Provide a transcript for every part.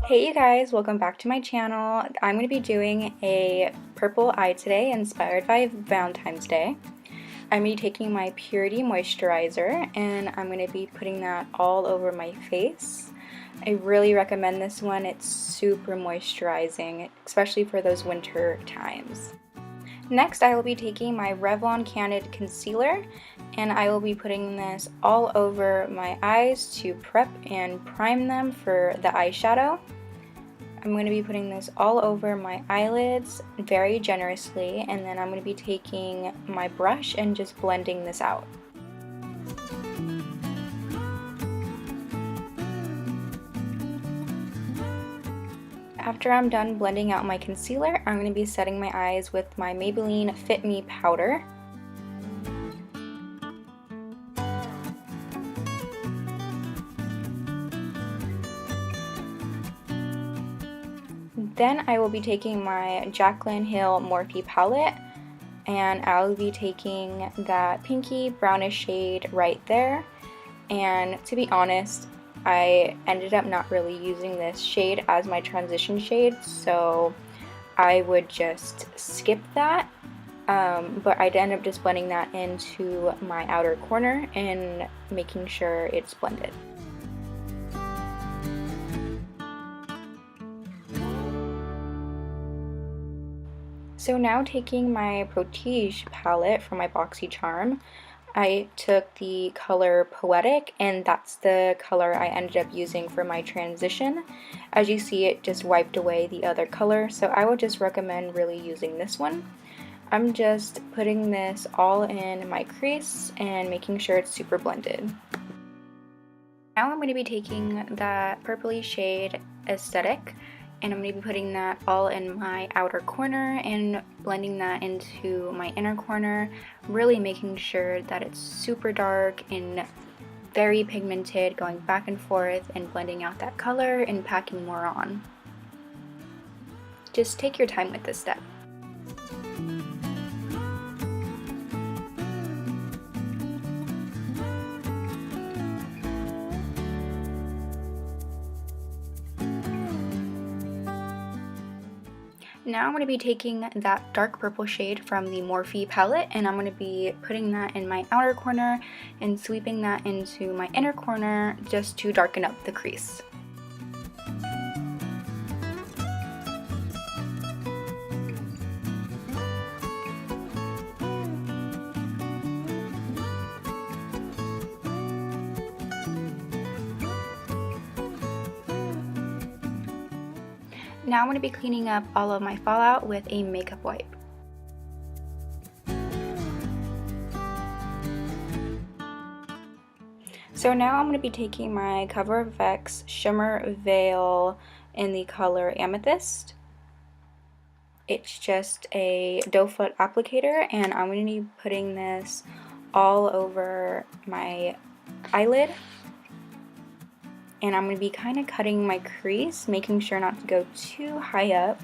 Hey you guys, welcome back to my channel. I'm going to be doing a purple eye today inspired by Valentine's Day. I'm going to be taking my Purity moisturizer and I'm going to be putting that all over my face. I really recommend this one. It's super moisturizing, especially for those winter times. Next, I will be taking my Revlon Candid Concealer and I will be putting this all over my eyes to prep and prime them for the eyeshadow. I'm going to be putting this all over my eyelids very generously, and then I'm going to be taking my brush and just blending this out. After I'm done blending out my concealer, I'm going to be setting my eyes with my Maybelline Fit Me powder. Then I will be taking my Jaclyn Hill Morphe palette and I'll be taking that pinky brownish shade right there. And to be honest, I ended up not really using this shade as my transition shade, so I would just skip that. But I'd end up just blending that into my outer corner and making sure it's blended. So now taking my Protige palette from my BoxyCharm, I took the color Poetic, and that's the color I ended up using for my transition. As you see, it just wiped away the other color, so I would just recommend really using this one. I'm just putting this all in my crease and making sure it's super blended. Now I'm going to be taking that purpley shade Aesthetic, and I'm going to be putting that all in my outer corner and blending that into my inner corner, really making sure that it's super dark and very pigmented, going back and forth and blending out that color and packing more on. Just take your time with this step. Now I'm going to be taking that dark purple shade from the Morphe palette and I'm going to be putting that in my outer corner and sweeping that into my inner corner just to darken up the crease. Now I'm going to be cleaning up all of my fallout with a makeup wipe. So now I'm going to be taking my Cover FX Shimmer Veil in the color Amethyst. It's just a doe foot applicator and I'm going to be putting this all over my eyelid. And I'm going to be kind of cutting my crease, making sure not to go too high up.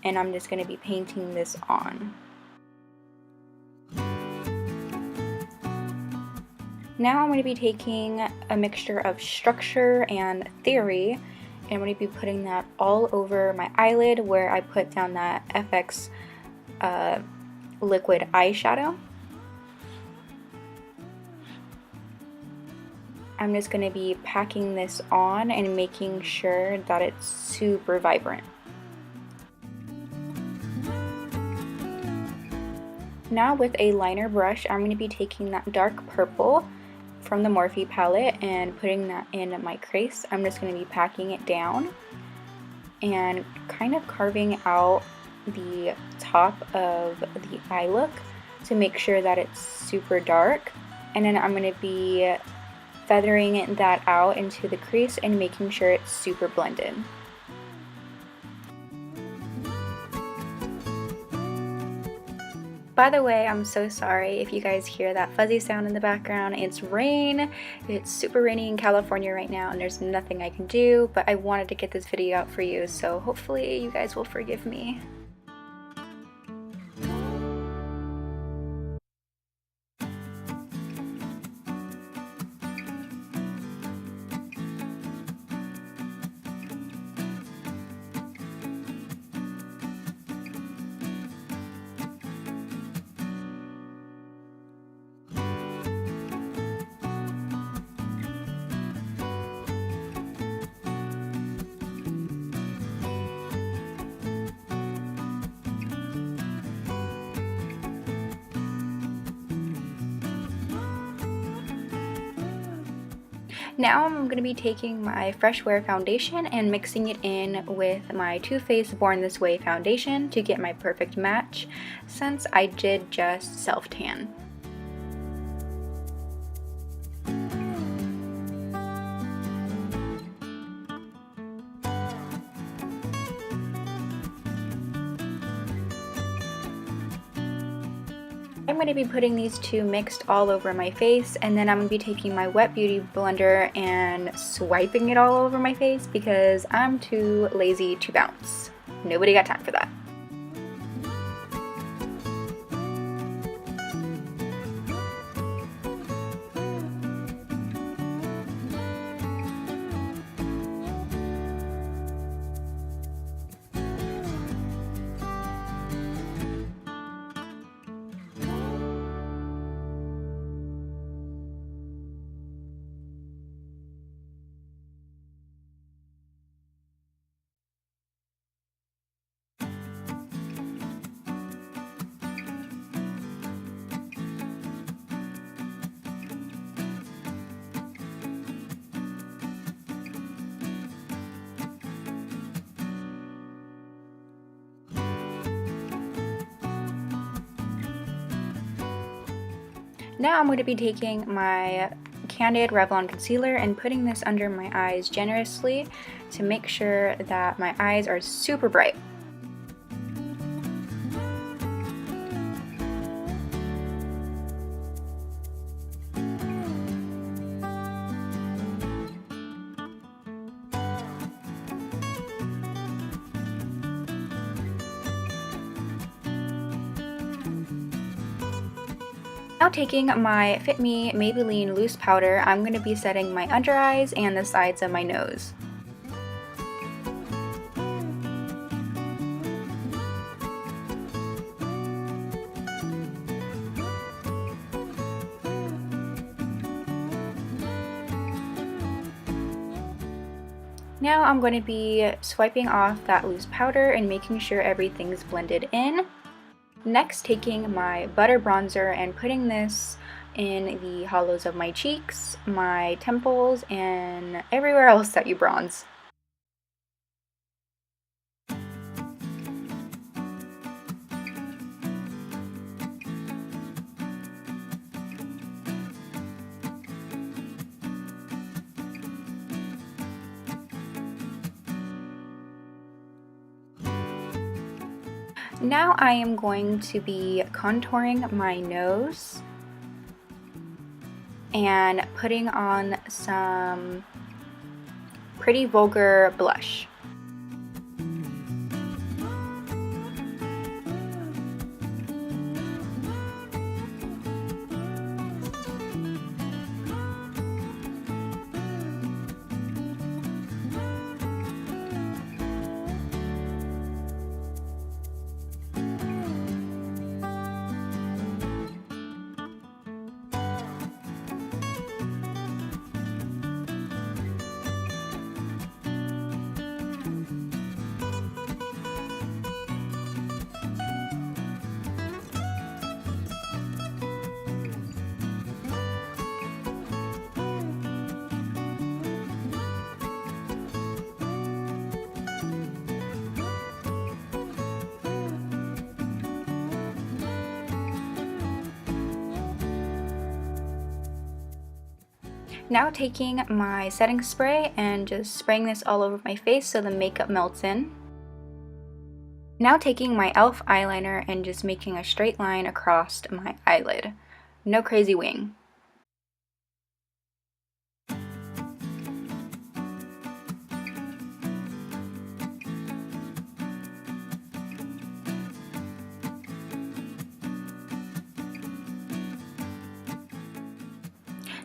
And I'm just going to be painting this on. Now I'm going to be taking a mixture of Structure and Theory, and I'm going to be putting that all over my eyelid where I put down that FX liquid eyeshadow. I'm just going to be packing this on and making sure that it's super vibrant. Now with a liner brush, I'm going to be taking that dark purple from the Morphe palette and putting that in my crease. I'm just going to be packing it down and kind of carving out the top of the eye look to make sure that it's super dark. And then I'm going to be feathering that out into the crease and making sure it's super blended. By the way, I'm so sorry if you guys hear that fuzzy sound in the background. It's rain. It's super rainy in California right now and there's nothing I can do, but I wanted to get this video out for you, so hopefully you guys will forgive me. Now I'm going to be taking my Fresh Wear foundation and mixing it in with my Too Faced Born This Way foundation to get my perfect match, since I did just self-tan. I'm going to be putting these two mixed all over my face, and then I'm going to be taking my Wet Beauty blender and swiping it all over my face because I'm too lazy to bounce. Nobody got time for that. Now I'm going to be taking my Candid Revlon concealer and putting this under my eyes generously to make sure that my eyes are super bright. Now taking my Fit Me Maybelline loose powder, I'm going to be setting my under eyes and the sides of my nose. Now I'm going to be swiping off that loose powder and making sure everything's blended in. Next, taking my butter bronzer and putting this in the hollows of my cheeks, my temples, and everywhere else that you bronze. Now I am going to be contouring my nose and putting on some Pretty Vulgar blush. Now taking my setting spray and just spraying this all over my face so the makeup melts in. Now taking my e.l.f. eyeliner and just making a straight line across my eyelid. No crazy wing.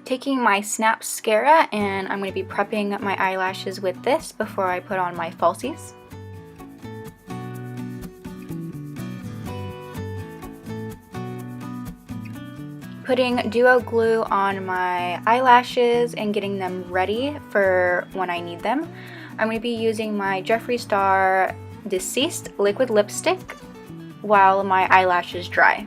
Taking my Snap Mascara, and I'm going to be prepping my eyelashes with this before I put on my falsies. Putting Duo Glue on my eyelashes and getting them ready for when I need them. I'm going to be using my Jeffree Star Deceased liquid lipstick while my eyelashes dry.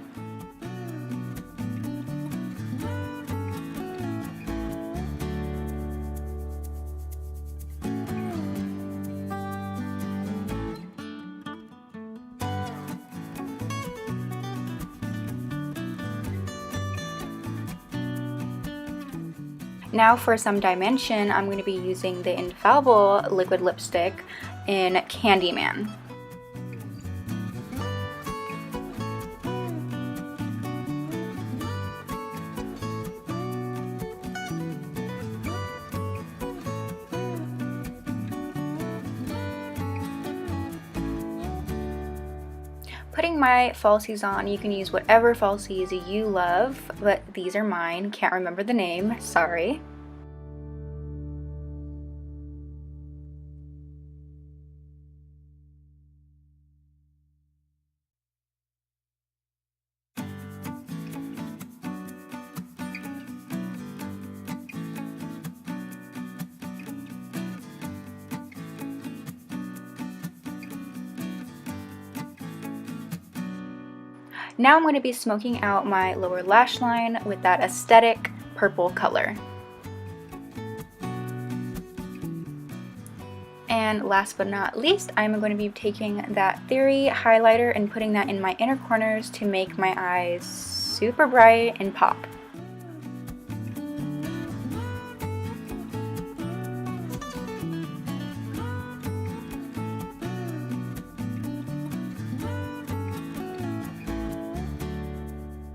Now for some dimension, I'm going to be using the Infallible liquid lipstick in Candyman. Putting my falsies on, you can use whatever falsies you love, but these are mine. Can't remember the name, sorry. Now I'm going to be smoking out my lower lash line with that aesthetic purple color. And last but not least, I'm going to be taking that Theory highlighter and putting that in my inner corners to make my eyes super bright and pop.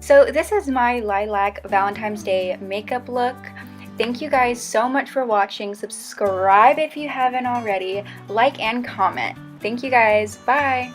So this is my Lilac Valentine's Day makeup look. Thank you guys so much for watching. Subscribe if you haven't already. Like and comment. Thank you guys. Bye.